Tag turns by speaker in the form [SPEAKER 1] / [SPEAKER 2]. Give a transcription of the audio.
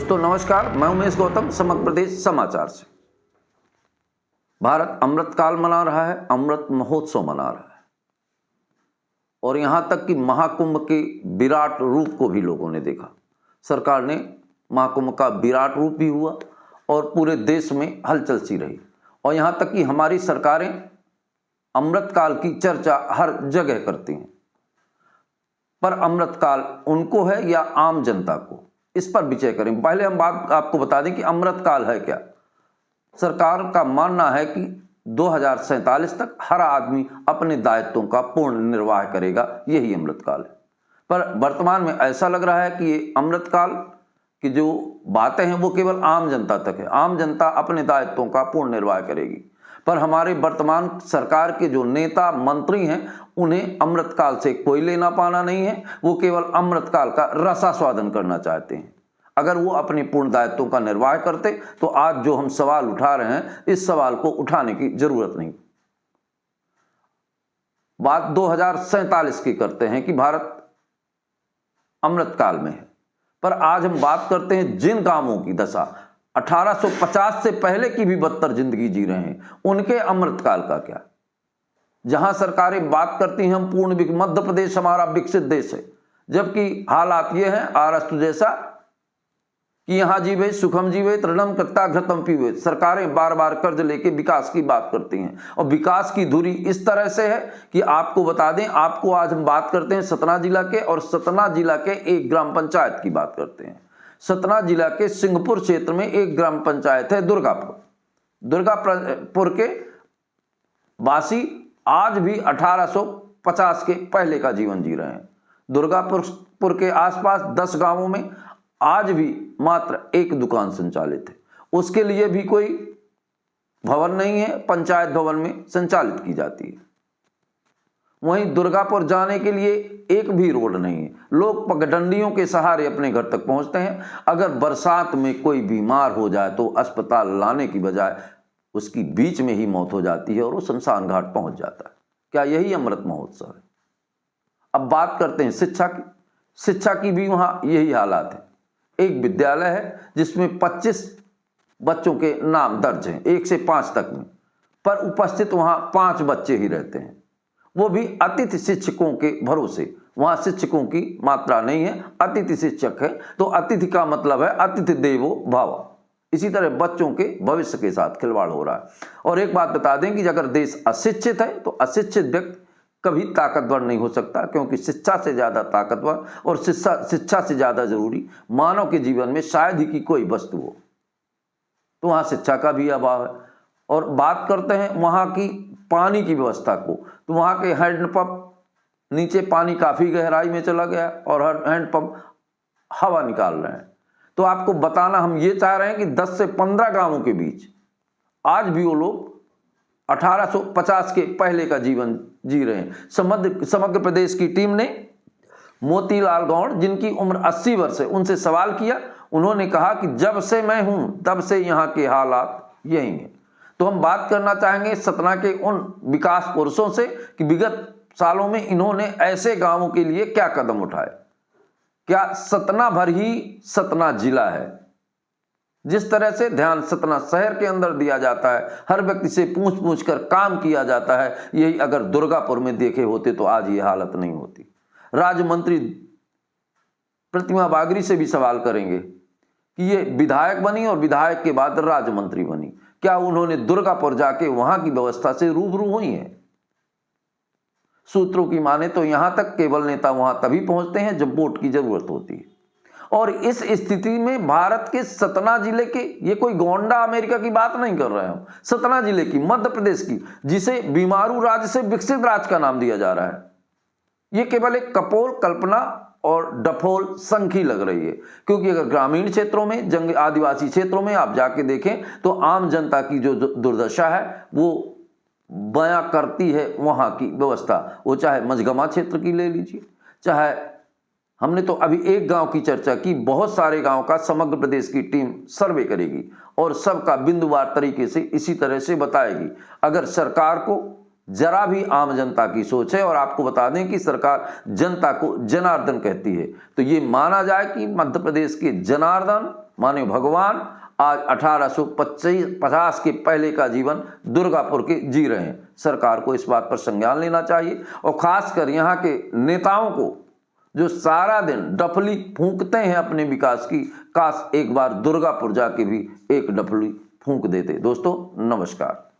[SPEAKER 1] दोस्तों नमस्कार, मैं उमेश गौतम, समग्र प्रदेश समाचार से। भारत अमृत काल मना रहा है, अमृत महोत्सव मना रहा है और यहां तक कि महाकुंभ के विराट रूप को भी लोगों ने देखा। सरकार ने महाकुंभ का विराट रूप भी हुआ और पूरे देश में हलचल सी रही और यहां तक कि हमारी सरकारें अमृत काल की चर्चा हर जगह करती हैं। पर अमृत काल उनको है या आम जनता को, इस पर विचार करें। पहले हम बात आपको बता दें कि अमृत काल है क्या। सरकार का मानना है कि 2047 तक हर आदमी अपने दायित्वों का पूर्ण निर्वाह करेगा, यही अमृत काल है। पर वर्तमान में ऐसा लग रहा है कि ये अमृत काल की जो बातें हैं वो केवल आम जनता तक है। आम जनता अपने दायित्वों का पूर्ण निर्वाह करेगी, पर हमारे वर्तमान सरकार के जो नेता मंत्री हैं उन्हें अमृत काल से कोई लेना पाना नहीं है। वो केवल अमृत काल का रसास्वादन करना चाहते हैं। अगर वो अपने पूर्ण दायित्वों का निर्वाह करते तो आज जो हम सवाल उठा रहे हैं, इस सवाल को उठाने की जरूरत नहीं। बात 2047 की करते हैं कि भारत अमृत काल में है, पर आज हम बात करते हैं जिन गांवों की दशा 1850 से पहले की भी बदतर जिंदगी जी रहे हैं, उनके अमृतकाल का क्या। जहां सरकारें बात करती हैं हम पूर्ण मध्य प्रदेश हमारा विकसित देश है, जबकि हालात ये हैं आरस्तु जैसा कि यहां जीवे सुखम जीवे तृणम कृत्ता घृतम पीवे। सरकारें बार बार कर्ज लेके विकास की बात करती हैं और विकास की धुरी इस तरह से है कि आपको बता दें, आपको आज हम बात करते हैं सतना जिला के, और सतना जिला के एक ग्राम पंचायत की बात करते हैं। सतना जिला के सिंहपुर क्षेत्र में एक ग्राम पंचायत है दुर्गापुर। दुर्गापुर के वासी आज भी 1850 के पहले का जीवन जी रहे हैं। दुर्गापुर के आसपास 10 गांवों में आज भी मात्र एक दुकान संचालित है, उसके लिए भी कोई भवन नहीं है, पंचायत भवन में संचालित की जाती है। वहीं दुर्गापुर जाने के लिए एक भी रोड नहीं है, लोग पगडंडियों के सहारे अपने घर तक पहुंचते हैं। अगर बरसात में कोई बीमार हो जाए तो अस्पताल लाने की बजाय उसकी बीच में ही मौत हो जाती है और वो शमशान घाट पहुंच जाता है। क्या यही अमृत महोत्सव है? अब बात करते हैं शिक्षा की। शिक्षा की भी वहां यही हालात है। एक विद्यालय है जिसमें 25 बच्चों के नाम दर्ज हैं 1 से 5 तक में, पर उपस्थित वहां 5 बच्चे ही रहते हैं, वो भी अतिथि शिक्षकों के भरोसे। वहां शिक्षकों की मात्रा नहीं है, अतिथि शिक्षक है, तो अतिथि का मतलब है अतिथि देवो भव। इसी तरह बच्चों के भविष्य के साथ खिलवाड़ हो रहा है। और एक बात बता दें कि अगर देश अशिक्षित है तो अशिक्षित व्यक्ति कभी ताकतवर नहीं हो सकता, क्योंकि शिक्षा से ज्यादा ताकतवर और शिक्षा से ज्यादा जरूरी मानव के जीवन में शायद ही कि कोई वस्तु हो। तो वहां शिक्षा का भी अभाव है। और बात करते हैं वहां की पानी की व्यवस्था को, तो वहां के हैंडपंप नीचे पानी काफी गहराई में चला गया और हैंडपंप हवा निकाल रहे हैं। तो आपको बताना हम ये चाह रहे हैं कि 10 से 15 गांवों के बीच आज भी वो लोग 1850 के पहले का जीवन जी रहे हैं। समग्र प्रदेश की टीम ने मोतीलाल गौड़, जिनकी उम्र 80 वर्ष है, उनसे सवाल किया। उन्होंने कहा कि जब से मैं हूं तब से यहां के हालात यही हैं। तो हम बात करना चाहेंगे सतना के उन विकास पुरुषों से कि विगत सालों में इन्होंने ऐसे गांवों के लिए क्या कदम उठाए। क्या सतना भर ही सतना जिला है? जिस तरह से ध्यान सतना शहर के अंदर दिया जाता है, हर व्यक्ति से पूछ पूछ कर काम किया जाता है, यही अगर दुर्गापुर में देखे होते तो आज ये हालत नहीं होती। राज्य मंत्री प्रतिमा बागरी से भी सवाल करेंगे कि ये विधायक बनी और विधायक के बाद राज्य मंत्री बनी, क्या उन्होंने दुर्गापुर जाके वहां की व्यवस्था से रूबरू हुई है? सूत्रों की माने तो यहां तक केवल नेता वहां तभी पहुंचते हैं जब वोट की जरूरत होती है। और इस स्थिति में भारत के सतना जिले के, ये कोई गोंडा अमेरिका की बात नहीं कर रहे हैं, सतना जिले की, मध्य प्रदेश की, जिसे बीमारू राज्य से विकसित राज्य का नाम दिया जा रहा है, ये केवल एक कपोल कल्पना और डफोल संखी लग रही है। क्योंकि अगर ग्रामीण क्षेत्रों में, जंग आदिवासी क्षेत्रों में आप जाके देखें तो आम जनता की जो दुर्दशा है वो बयां करती है वहां की व्यवस्था। वो चाहे मझगमा क्षेत्र की ले लीजिए, चाहे हमने तो अभी एक गांव की चर्चा की, बहुत सारे गांव का समग्र प्रदेश की टीम सर्वे करेगी और सबका बिंदुवार तरीके से इसी तरह से बताएगी। अगर सरकार को जरा भी आम जनता की सोच है, और आपको बता दें कि सरकार जनता को जनार्दन कहती है, तो ये माना जाए कि मध्य प्रदेश के जनार्दन माने भगवान आज 1850 के पहले का जीवन दुर्गापुर के जी रहे हैं। सरकार को इस बात पर संज्ञान लेना चाहिए और खासकर यहाँ के नेताओं को जो सारा दिन डफली फूंकते हैं अपने विकास की, काश एक बार दुर्गापुर जाके भी एक डफली फूंक देते। दोस्तों नमस्कार।